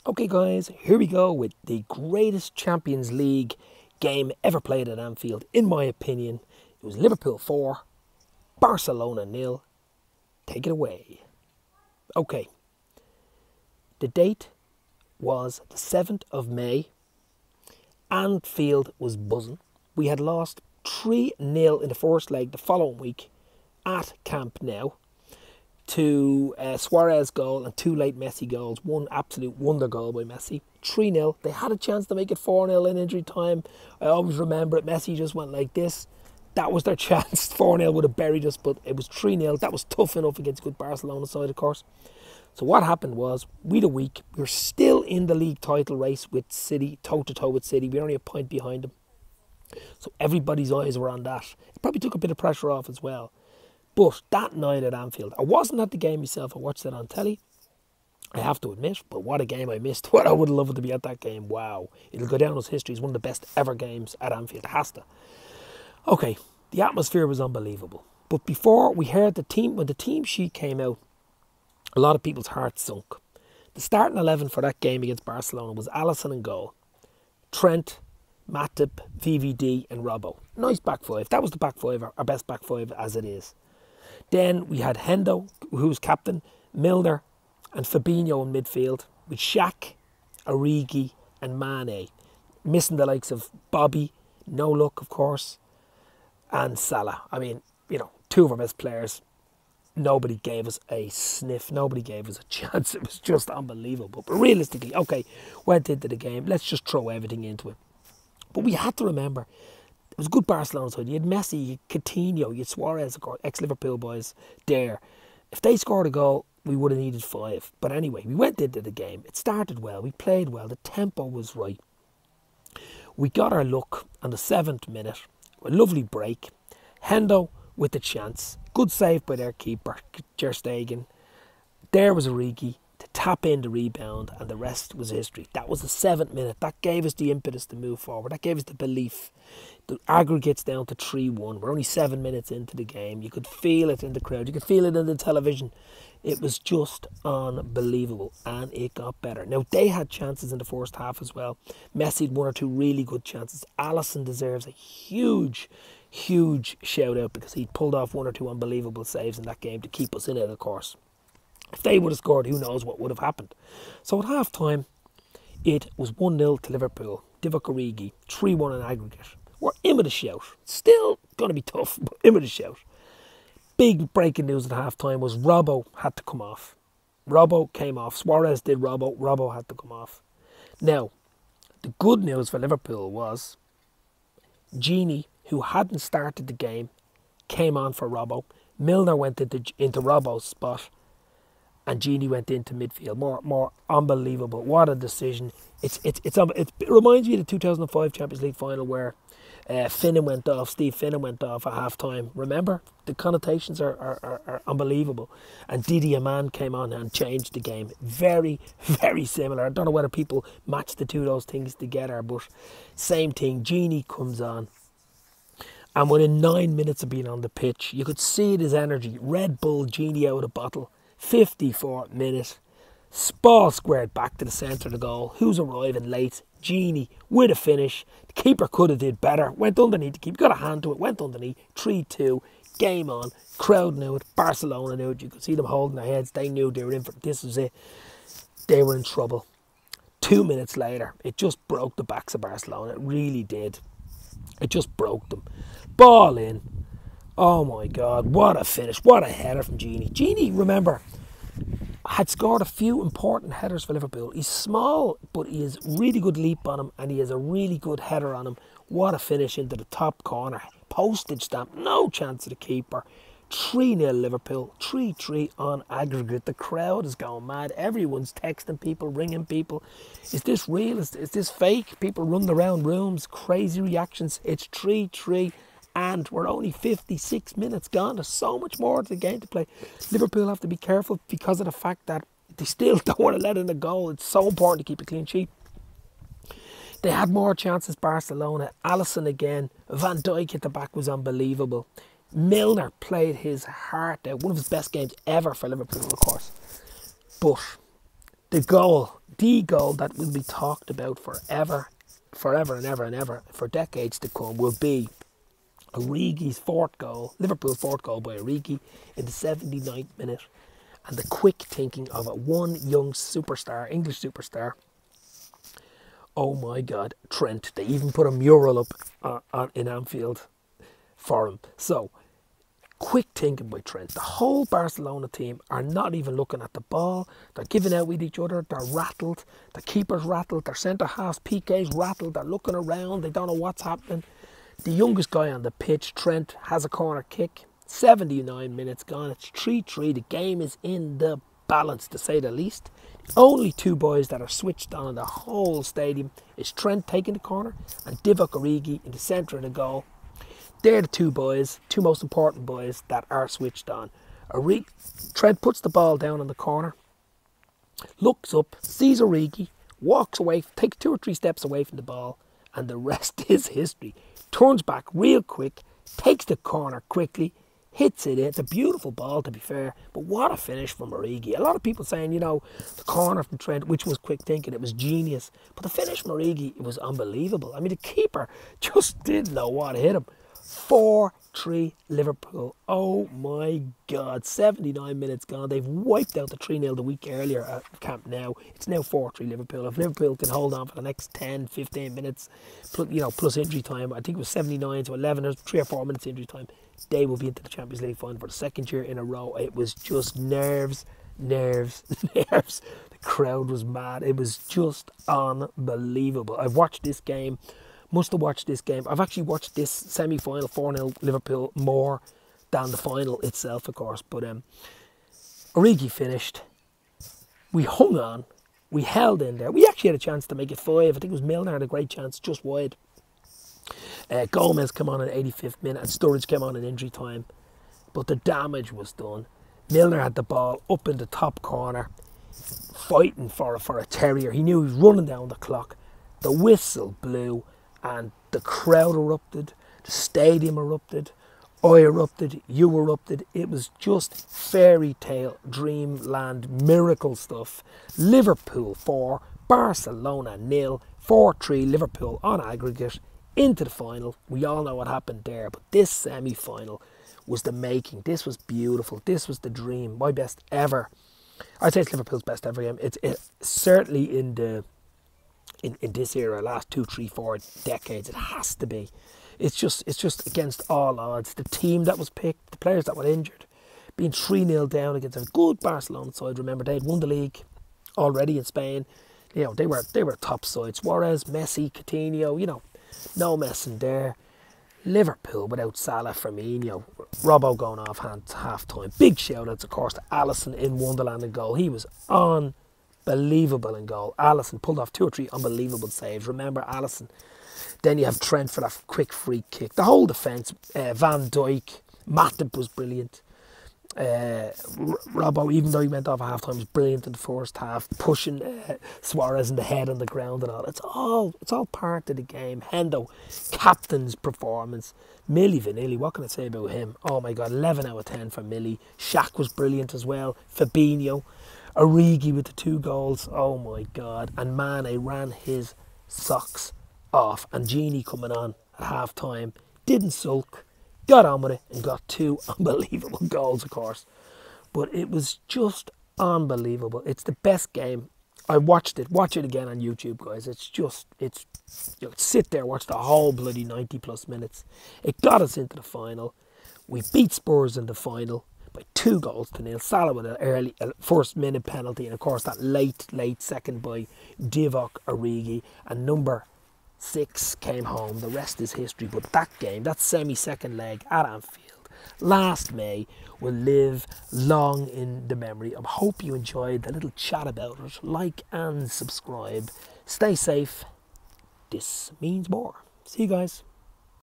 Okay guys, here we go with the greatest Champions League game ever played at Anfield. In my opinion, it was Liverpool 4, Barcelona 0. Take it away. Okay, the date was the 7th of May. Anfield was buzzing. We had lost 3-0 in the first leg the following week at Camp Nou to Suarez goal and 2 late Messi goals. One absolute wonder goal by Messi. 3-0. They had a chance to make it 4-0 in injury time. I always remember it. Messi just went like this. That was their chance. 4-0 would have buried us, but it was 3-0. That was tough enough against good Barcelona side, of course. So what happened was, we had a week. We were still in the league title race with City, toe-to-toe with City. We were only a point behind them. So everybody's eyes were on that. It probably took a bit of pressure off as well. But that night at Anfield, I wasn't at the game myself. I watched it on telly, I have to admit. But what a game I missed. What I would have loved to be at that game. Wow. It'll go down as history as one of the best ever games at Anfield. It has to. Okay, the atmosphere was unbelievable. But before we heard when the team sheet came out, a lot of people's hearts sunk. The starting 11 for that game against Barcelona was Alisson in goal, Trent, Matip, VVD and Robbo. Nice back five. That was the back five, our best back five as it is. Then we had Hendo, who was captain, Milner and Fabinho in midfield, with Shaq, Origi and Mane. Missing the likes of Bobby, no luck of course, and Salah. I mean, you know, two of our best players. Nobody gave us a sniff. Nobody gave us a chance. It was just unbelievable. But realistically, okay, went into the game. Let's just throw everything into it. But we had to remember, it was a good Barcelona side. You had Messi, you had Coutinho, you had Suarez, ex-Liverpool boys there. If they scored a goal, we would have needed 5. But anyway, we went into the game. It started well. We played well. The tempo was right. We got our luck on the 7th minute. A lovely break. Hendo with the chance. Good save by their keeper, Ter Stegen. There was Origi to tap in the rebound, and the rest was history. That was the 7th minute. That gave us the impetus to move forward. That gave us the belief. The aggregate's down to 3-1. We're only 7 minutes into the game. You could feel it in the crowd. You could feel it in the television. It was just unbelievable, and it got better. Now, they had chances in the first half as well. Messi had 1 or 2 really good chances. Alisson deserves a huge shout out because he pulled off 1 or 2 unbelievable saves in that game to keep us in it, of course. If they would have scored, who knows what would have happened. So at half time, it was 1-0 to Liverpool. Divock Origi, 3-1 in aggregate. We're in with a shout. Still going to be tough, but in with a shout. Big breaking news at half time was Robbo had to come off. Robbo came off. Suarez did Robbo. Robbo had to come off. Now, the good news for Liverpool was Gini, who hadn't started the game, came on for Robbo. Milner went into Robbo's spot, and Gini went into midfield. More unbelievable. What a decision. It reminds me of the 2005 Champions League final where Steve Finnan went off at half time. Remember? The connotations are unbelievable. And Didi Aman came on and changed the game. Very, very similar. I don't know whether people match the two of those things together, but same thing. Gini comes on. And within 9 minutes of being on the pitch, you could see his energy. Red Bull, Genie out of the bottle. 54th minute. Ball squared back to the centre of the goal. Who's arriving late? Genie with a finish. The keeper could have did better. Went underneath the keeper. Got a hand to it. Went underneath. 3-2. Game on. Crowd knew it. Barcelona knew it. You could see them holding their heads. They knew they were in for this. Was it. They were in trouble. 2 minutes later, it just broke the backs of Barcelona. It really did. It just broke them. Ball in. Oh my God, what a finish. What a header from Gini. Gini, remember, had scored a few important headers for Liverpool. He's small, but he has really good leap on him, and he has a really good header on him. What a finish into the top corner. Postage stamp, no chance of the keeper. 3-0 Liverpool, 3-3 on aggregate. The crowd is going mad. Everyone's texting people, ringing people. Is this real? Is this fake? People running around rooms, crazy reactions. It's 3-3 and we're only 56 minutes gone. There's so much more to the game to play. Liverpool have to be careful because of the fact that they still don't want to let in a goal. It's so important to keep a clean sheet. They had more chances, Barcelona. Alisson again. Van Dijk at the back was unbelievable. Milner played his heart out. One of his best games ever for Liverpool, of course. But the goal, the goal that will be talked about forever and ever, for decades to come, will be Origi's fourth goal, Liverpool's fourth goal by Origi in the 79th minute, and the quick thinking of one young superstar, English superstar. Oh my God, Trent. They even put a mural up in Anfield for him. So, quick thinking by Trent. The whole Barcelona team are not even looking at the ball. They're giving out with each other. They're rattled. The keeper's rattled. Their centre-halves, PK's rattled. They're looking around. They don't know what's happening. The youngest guy on the pitch, Trent, has a corner kick. 79 minutes gone. It's 3-3. The game is in the balance, to say the least. The only two boys that are switched on in the whole stadium is Trent taking the corner and Divock Origi in the centre of the goal. They're the two most important boys that are switched on. Trent puts the ball down in the corner, looks up, sees Origi, walks away, takes 2 or 3 steps away from the ball, and the rest is history. Turns back real quick, takes the corner quickly, hits it in. It's a beautiful ball, to be fair, but what a finish from Origi. A lot of people saying, the corner from Trent, which was quick thinking, it was genius. But the finish from Origi, it was unbelievable. I mean, the keeper just didn't know what hit him. 4-3 Liverpool. Oh my God, 79 minutes gone. They've wiped out the 3-0 the week earlier at Camp Nou. It's now 4-3 Liverpool. If Liverpool can hold on for the next 10, 15 minutes, plus injury time, I think it was 79 to 11, there's 3 or 4 minutes injury time, they will be into the Champions League final for the second year in a row. It was just nerves. The crowd was mad. It was just unbelievable. I've watched this game. Must have watched this game. I've actually watched this semi-final 4-0 Liverpool more than the final itself, of course. But Origi finished. We hung on. We held in there. We actually had a chance to make it 5. I think it was Milner had a great chance, just wide. Gomez came on in the 85th minute and Sturridge came on in injury time. But the damage was done. Milner had the ball up in the top corner, fighting for a terrier. He knew he was running down the clock. The whistle blew. And the crowd erupted, the stadium erupted, I erupted, you erupted. It was just fairy tale, dreamland, miracle stuff. Liverpool 4, Barcelona 0, 4-3 Liverpool on aggregate into the final. We all know what happened there, but this semi-final was the making. This was beautiful. This was the dream. My best ever. I'd say it's Liverpool's best ever game. It's certainly in this era, last 2, 3, 4 decades, it has to be. It's just against all odds. The team that was picked, the players that were injured, being 3-0 down against a good Barcelona side. Remember, they had won the league already in Spain. They were a top side. Suarez, Messi, Coutinho, no messing there. Liverpool without Salah, Firmino, Robbo going off half time. Big shout outs, of course, to Alisson in Wonderland in goal. He was unbelievable in goal. Alisson pulled off 2 or 3 unbelievable saves. Remember Alisson. Then you have Trent for that quick free kick. The whole defence, Van Dijk, Matip was brilliant. Robbo, even though he went off at half time, was brilliant in the first half, pushing Suarez in the head on the ground and all. It's all part of the game. Hendo, captain's performance. Millie Vanilli, what can I say about him? Oh my God, 11 out of 10 for Millie. Shaq was brilliant as well. Fabinho, Origi with the 2 goals. Oh my God. And Mane ran his socks off. And Genie coming on at half time, didn't sulk, got on with it and got 2 unbelievable goals, of course. But it was just unbelievable. It's the best game. I watched it. Watch it again on YouTube, guys. You sit there, watch the whole bloody 90 plus minutes. It got us into the final. We beat Spurs in the final by 2-0. Salah with an early first minute penalty, and of course that late second by Divock Origi, and number 6 came home. The rest is history. But that game, that semi-second leg at Anfield last May, will live long in the memory. I hope you enjoyed the little chat about it. Like and subscribe. Stay safe. This means more. See you guys.